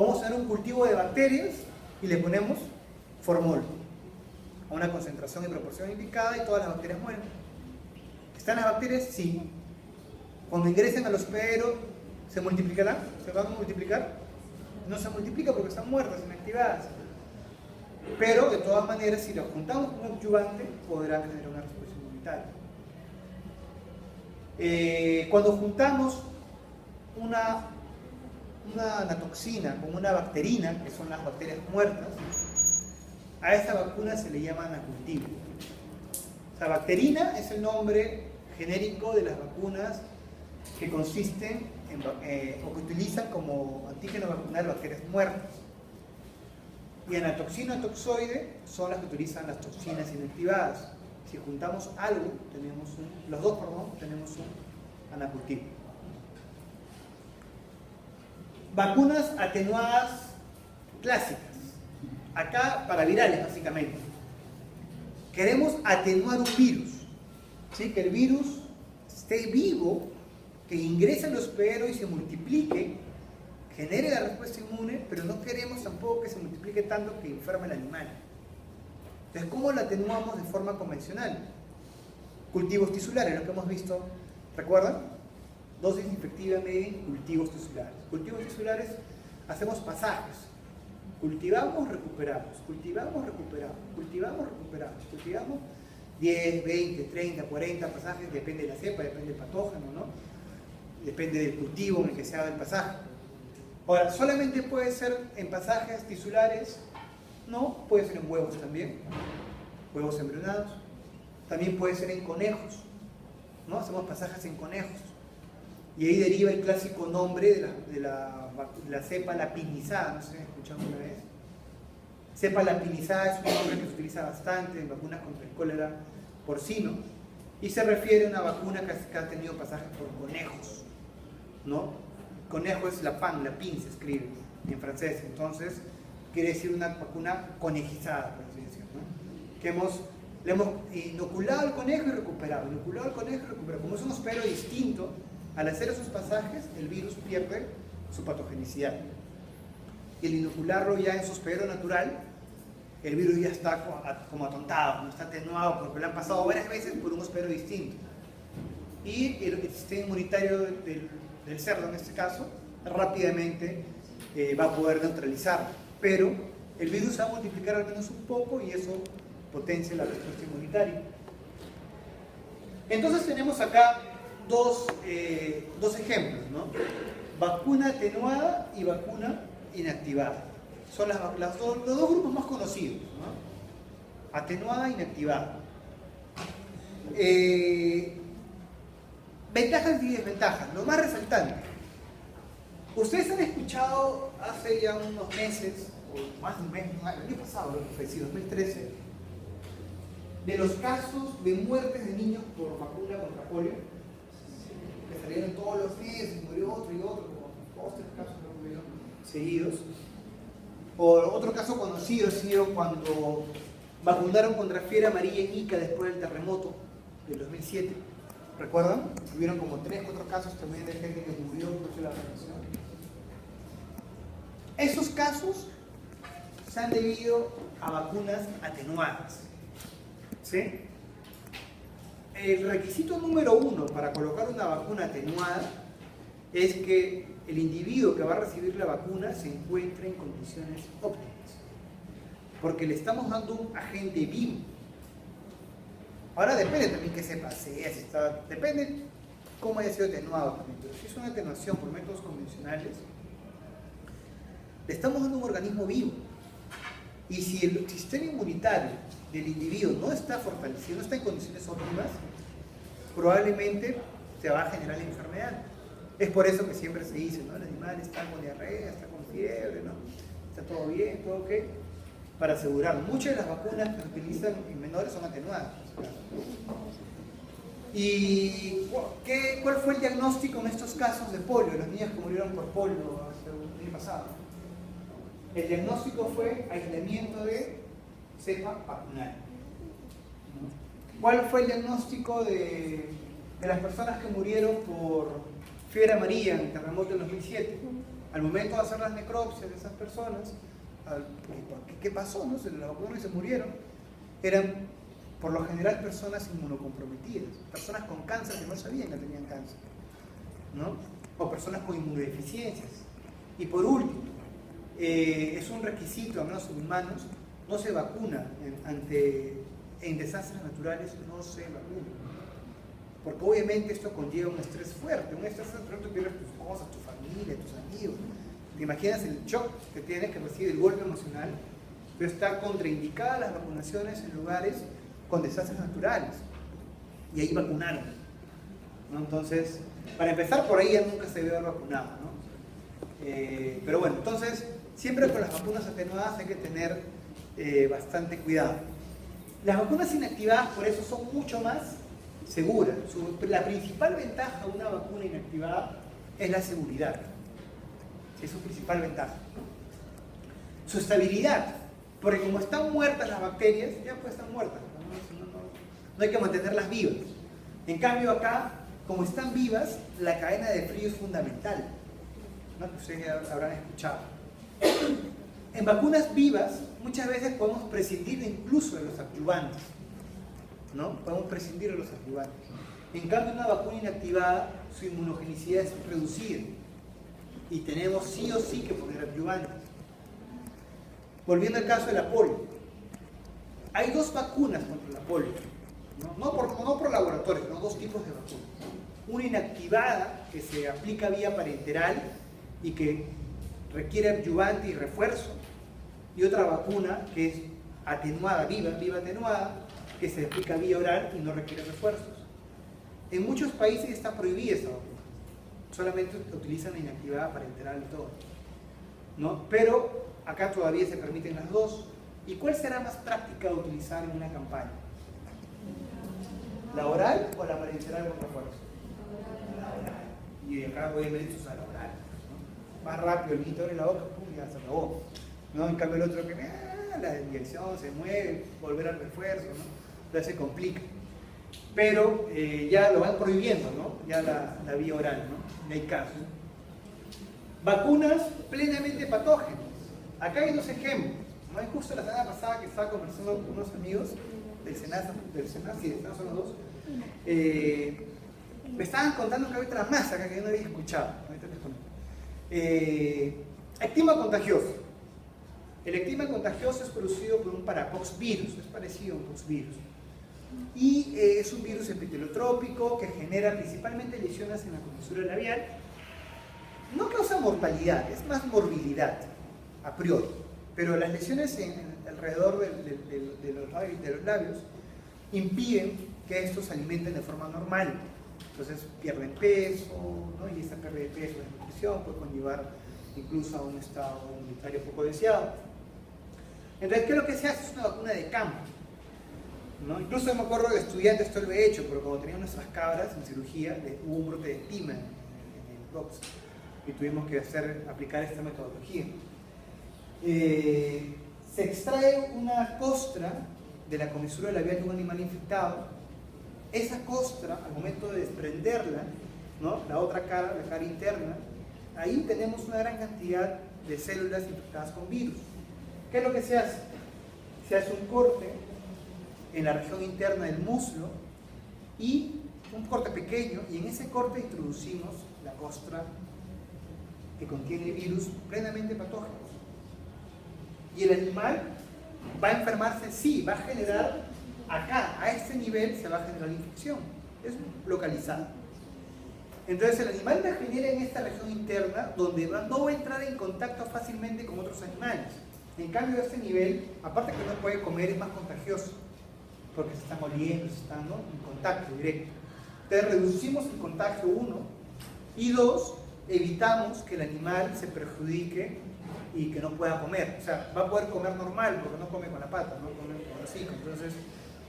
Podemos tener un cultivo de bacterias y le ponemos formol a una concentración y proporción indicada y todas las bacterias mueren. ¿Están las bacterias? Sí. Cuando ingresen al hospedero, ¿se multiplicarán? ¿Se van a multiplicar? No se multiplica porque están muertas, inactivadas. Pero de todas maneras, si lo juntamos con un adyuvante, podrán generar una respuesta inmunitaria. Cuando juntamos una toxina con una bacterina, que son las bacterias muertas, a esta vacuna se le llama anacultivo. La bacterina es el nombre genérico de las vacunas que consisten en, o que utilizan como antígeno vacunal bacterias muertas. Y anatoxina toxoide son las que utilizan las toxinas inactivadas. Si juntamos algo, los dos, tenemos un anacultivo. Vacunas atenuadas clásicas. Acá para virales, básicamente. Queremos atenuar un virus, ¿sí? Que el virus esté vivo, que ingrese al hospedero y se multiplique, genere la respuesta inmune, pero no queremos tampoco que se multiplique tanto que enferme al animal. Entonces, ¿cómo lo atenuamos de forma convencional? Cultivos tisulares, lo que hemos visto, ¿recuerdan? Dosis infectiva media en cultivos tisulares. Cultivos tisulares, hacemos pasajes. Cultivamos, recuperamos, cultivamos, recuperamos, cultivamos, recuperamos, cultivamos 10, 20, 30, 40 pasajes, depende de la cepa, depende del patógeno, ¿no? Depende del cultivo en el que se haga el pasaje. Ahora, ¿solamente puede ser en pasajes tisulares? No, puede ser en huevos también, huevos embrionados. También puede ser en conejos, ¿no? Hacemos pasajes en conejos. Y ahí deriva el clásico nombre de la cepa lapinizada, no sé si han escuchado una vez. Cepa lapinizada es un nombre que se utiliza bastante en vacunas contra el cólera porcino y se refiere a una vacuna que ha tenido pasajes por conejos, ¿no? Conejo es lapin se escribe en francés, entonces quiere decir una vacuna conejizada, por así decirlo, ¿no? Que le hemos inoculado al conejo y recuperado, inoculado al conejo y recuperado. Como es un hospedero distinto, al hacer esos pasajes, el virus pierde su patogenicidad. Y al inocularlo ya en su hospedero natural, el virus ya está como atontado, no está atenuado, porque lo han pasado varias veces por un hospedero distinto. Y el sistema inmunitario del cerdo, en este caso, rápidamente va a poder neutralizarlo. Pero el virus va a multiplicar al menos un poco y eso potencia la respuesta inmunitaria. Entonces tenemos acá dos ejemplos, ¿no? Vacuna atenuada y vacuna inactivada. Son los dos grupos más conocidos, ¿no? Atenuada e inactivada. Ventajas y desventajas. Lo más resaltante. Ustedes han escuchado hace ya unos meses, o más de un mes, el año pasado, lo que fue, sí, 2013, de los casos de muertes de niños por vacuna contra polio, que salieron todos los meses, murió otro y otro, como 2 o 3 casos que murieron seguidos. O otro caso conocido ha sido cuando vacunaron contra fiebre amarilla en Ica después del terremoto del 2007. ¿Recuerdan? Hubieron como 3 o 4 casos también de gente que murió por la vacunación. Esos casos se han debido a vacunas atenuadas. ¿Sí? El requisito número 1 para colocar una vacuna atenuada es que el individuo que va a recibir la vacuna se encuentre en condiciones óptimas, porque le estamos dando un agente vivo. Ahora depende también que se pasee, si está, depende cómo haya sido atenuado también, pero si es una atenuación por métodos convencionales, le estamos dando un organismo vivo. Y si el sistema inmunitario del individuo no está fortalecido, no está en condiciones óptimas, probablemente se va a generar la enfermedad. Es por eso que siempre se dice, ¿no? El animal está con diarrea, está con fiebre, ¿no? Está todo bien, todo ok. Para asegurarlo. Muchas de las vacunas que se utilizan en menores son atenuadas. ¿Y cuál fue el diagnóstico en estos casos de polio? Los niños que murieron por polio el año pasado. El diagnóstico fue aislamiento de cepa vacunal. ¿Cuál fue el diagnóstico de las personas que murieron por fiebre amarilla en el terremoto del 2007? Al momento de hacer las necropsias de esas personas, ¿qué pasó? ¿No? Se las vacunaron y se murieron. Eran, por lo general, personas inmunocomprometidas, personas con cáncer que no sabían que tenían cáncer, ¿no? O personas con inmunodeficiencias. Y por último, es un requisito, al menos en humanos, no se vacuna en desastres naturales, no se vacuna. Porque obviamente esto conlleva un estrés fuerte. Un estrés natural, tú pierdes tus cosas, tu familia, tus amigos. ¿Te imaginas el shock que tienes que recibir, el golpe emocional? Pero está contraindicada las vacunaciones en lugares con desastres naturales. Y ahí vacunaron, ¿no? Entonces, para empezar, por ahí ya nunca se debe haber vacunado, ¿no? Pero bueno, entonces, siempre con las vacunas atenuadas hay que tener bastante cuidado. Las vacunas inactivadas, por eso, son mucho más seguras. La principal ventaja de una vacuna inactivada es la seguridad. Es su principal ventaja. Su estabilidad, porque como están muertas las bacterias, ya pues están muertas, no hay que mantenerlas vivas. En cambio acá, como están vivas, la cadena de frío es fundamental, ¿no? Que ustedes ya habrán escuchado. En vacunas vivas, muchas veces podemos prescindir incluso de los adyuvantes, ¿no? Podemos prescindir de los adyuvantes. En cambio, una vacuna inactivada, su inmunogenicidad es reducida y tenemos sí o sí que poner adyuvantes. Volviendo al caso de la polio, hay dos vacunas contra la polio, no por laboratorios, sino dos tipos de vacunas. Una inactivada, que se aplica vía parenteral y que requiere adyuvante y refuerzo, y otra vacuna que es atenuada, viva atenuada, que se aplica vía oral y no requiere refuerzos. En muchos países está prohibida esa vacuna, solamente utilizan la inactivada parenteral y todo, ¿no? Pero acá todavía se permiten las dos. ¿Y cuál será más práctica de utilizar en una campaña? ¿La oral o la parenteral con refuerzo? La oral. Y acá obviamente se usa la oral, ¿no? Más rápido, el niñito abre la boca, pum, ya se acabó, ¿no? En cambio el otro que la inyección se mueve, volver al refuerzo, ¿no? Ya se complica. Pero ya lo van prohibiendo, ¿no? Ya la vía oral, ¿no? No hay caso. Vacunas plenamente patógenas. Acá hay dos ejemplos, ¿no? Es justo la semana pasada que estaba conversando con unos amigos del SENASA, sí, del SENASA son los dos, me estaban contando que había otra más acá que yo no había escuchado. Ectema contagioso. El ectema contagioso es producido por un parapoxvirus, es parecido a un poxvirus. Y es un virus epitelotrópico que genera principalmente lesiones en la comisura labial. No causa mortalidad, es más morbilidad, a priori. Pero las lesiones alrededor de los labios impiden que estos se alimenten de forma normal. Entonces pierden peso, ¿no? Y esa pérdida de peso, la nutrición, puede conllevar incluso a un estado inmunitario poco deseado. Entonces, ¿qué es lo que se hace? Es una vacuna de campo, ¿no? Incluso yo me acuerdo de estudiantes, esto lo he hecho, pero cuando teníamos nuestras cabras en cirugía, hubo un brote de ectima en el box y tuvimos que aplicar esta metodología. Se extrae una costra de la comisura labial de un animal infectado. Esa costra, al momento de desprenderla, ¿no? La otra cara, la cara interna, ahí tenemos una gran cantidad de células infectadas con virus. ¿Qué es lo que se hace? Se hace un corte en la región interna del muslo, y un corte pequeño, y en ese corte introducimos la costra que contiene virus plenamente patógenos. Y el animal va a enfermarse, sí, va a generar acá, a este nivel se va a generar infección, es localizado. Entonces el animal la genera en esta región interna, donde no va a entrar en contacto fácilmente con otros animales. En cambio, a este nivel, aparte que no puede comer, es más contagioso, porque se están oliendo, se están, ¿no? En contacto directo. Entonces reducimos el contagio, uno, y dos, evitamos que el animal se perjudique y que no pueda comer. O sea, va a poder comer normal, porque no come con la pata, no come con el hocico. Entonces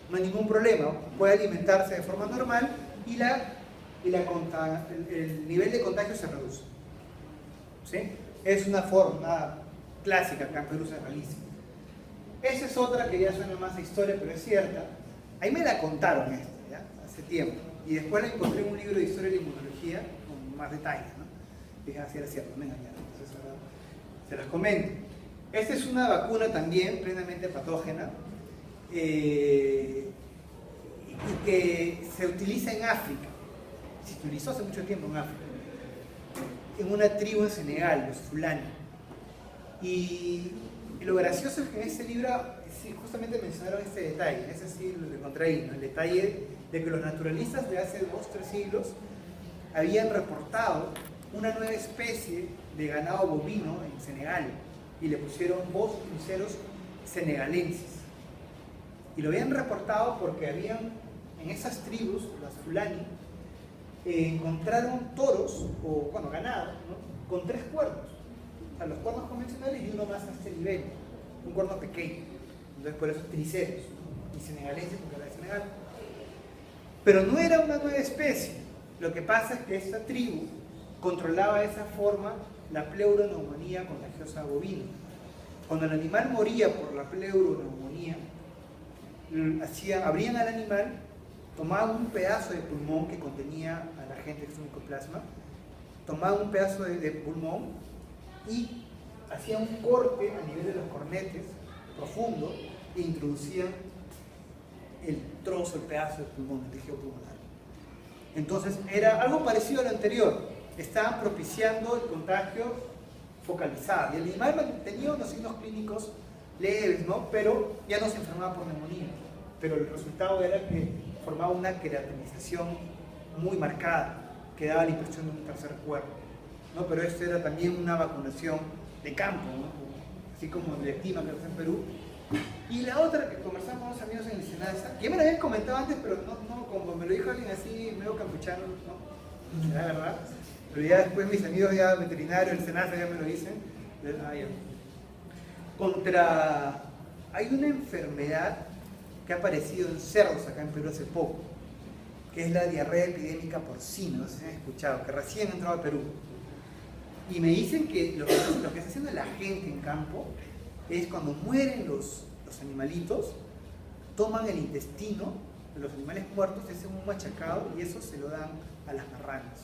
no hay ningún problema, puede alimentarse de forma normal y el nivel de contagio se reduce, ¿sí? Es una forma clásica que en Perú se realiza. Esa es otra que ya suena más a historia, pero es cierta. Ahí me la contaron esta, ¿ya? Hace tiempo. Y después la encontré en un libro de historia de la inmunología con más detalles, ¿no? Dije, así era cierto, me engañaron. Entonces, Se las comento. Esta es una vacuna también plenamente patógena y que se utiliza en África. Se utilizó hace mucho tiempo en África, en una tribu en Senegal, los Fulani. Y lo gracioso es que en este libro sí, justamente mencionaron este detalle, ese sí lo encontré ahí, ¿no? El detalle de que los naturalistas de hace 2 o 3 siglos habían reportado una nueva especie de ganado bovino en Senegal y le pusieron bos cruceros senegalenses. Y lo habían reportado porque habían en esas tribus, las Fulani, encontraron toros, o bueno, ganado, ¿no? Con 3 cuernos. O sea, los cuernos convencionales y uno más a este nivel, un cuerno pequeño. Entonces por eso triceros, ¿no? Y senegalenses porque era de Senegal. Pero no era una nueva especie. Lo que pasa es que esta tribu controlaba de esa forma la pleuroneumonía contagiosa bovina. Cuando el animal moría por la pleuroneumonía, abrían al animal, tomaban un pedazo de pulmón que contenía al agente extomicoplasma, tomaban un pedazo de pulmón y hacían un corte a nivel de los cornetes profundo e introducían el trozo, el pedazo de pulmón, el tejido pulmonar. Entonces era algo parecido a lo anterior, estaban propiciando el contagio focalizado y el animal tenía unos signos clínicos leves, ¿no? Pero ya no se enfermaba por neumonía, pero el resultado era que formaba una queratinización muy marcada, que daba la impresión de un tercer cuerpo, ¿no? Pero esto era también una vacunación de campo, ¿no? Así como el estima que hace en Perú. Y la otra que conversamos con unos amigos en el SENASA, que ya me lo habían comentado antes, pero no, como me lo dijo alguien así, medio campuchano, ¿no? Era verdad. Pero ya después mis amigos ya veterinarios, el SENASA ya me lo dicen. Hay una enfermedad que ha aparecido en cerdos acá en Perú hace poco, que es la diarrea epidémica porcina, no sé si han escuchado, que recién ha entrado a Perú. Y me dicen que lo que está haciendo la gente en campo es cuando mueren los animalitos, toman el intestino de los animales muertos, hacen un machacado y eso se lo dan a las marranas,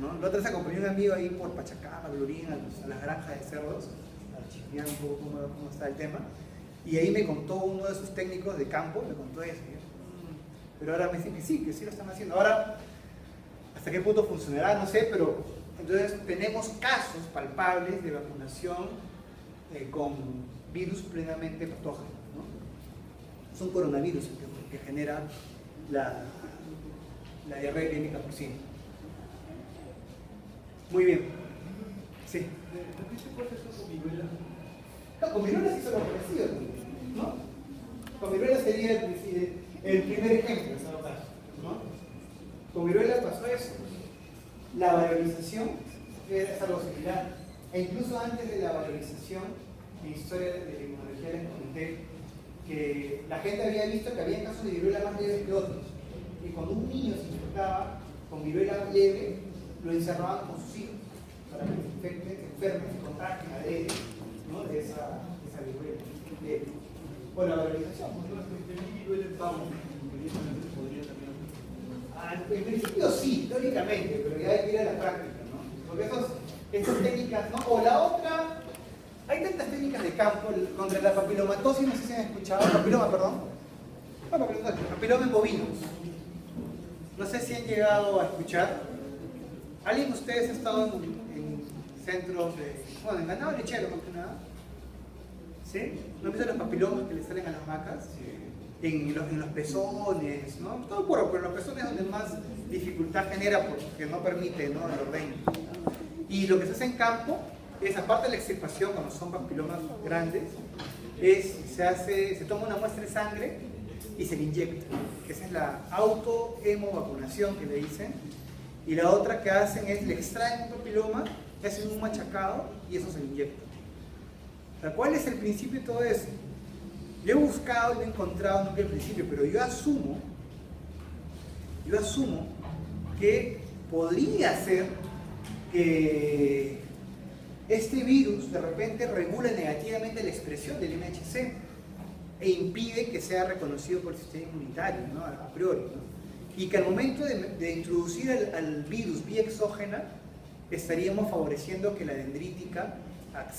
¿no? La otra vez acompañé a un amigo ahí por Pachacama, Glorín, a las granjas de cerdos, a chismear un poco cómo está el tema. Y ahí me contó uno de sus técnicos de campo, me contó eso. Pero ahora me dicen que sí lo están haciendo. Ahora, ¿hasta qué punto funcionará? No sé, pero entonces tenemos casos palpables de vacunación con virus plenamente patógenos, ¿no? Es un coronavirus el que genera la diarrea epidémica porcina. Muy bien. Sí. ¿Qué se puede hacer con viruela? No, con viruela sí son parecidos, ¿no? Con viruela sería el primer ejemplo, ¿no? Con viruela pasó eso. La valorización es algo similar. E incluso antes de la valorización, en historia de inmunología les comenté que la gente había visto que había casos de viruela más leves que otros. Y cuando un niño se infectaba con viruela leve, lo encerraban con sus hijos para que se infecten, se enfermen, se contagien a él, ¿no? de esa viruela leve. Por la valorización. En principio sí, teóricamente, pero ya hay que ir a la práctica, ¿no? Porque esas técnicas, ¿no? O la otra, hay tantas técnicas de campo contra la papilomatosis, no sé si han escuchado, papiloma en bovinos. No sé si han llegado a escuchar. ¿Alguien de ustedes ha estado en centros en ganado lechero, más que nada? ¿Sí? ¿No han visto los papilomas que le salen a las vacas? Sí. En los pezones, ¿no? Todo el cuerpo, pero en los pezones es donde más dificultad genera porque no permite, ¿no? el orden. Y lo que se hace en campo es, aparte de la extirpación, cuando son papilomas grandes, se toma una muestra de sangre y se le inyecta. Esa es la autohemovacunación que le dicen. Y la otra que hacen es, le extraen un papiloma, le hacen un machacado y eso se le inyecta. O sea, ¿cuál es el principio de todo eso? Yo he buscado y no he encontrado nunca el principio, pero yo asumo que podría ser que este virus de repente regula negativamente la expresión del MHC e impide que sea reconocido por el sistema inmunitario, ¿no? a priori, ¿no? Y que al momento de introducir al virus vía exógena estaríamos favoreciendo que la dendrítica accede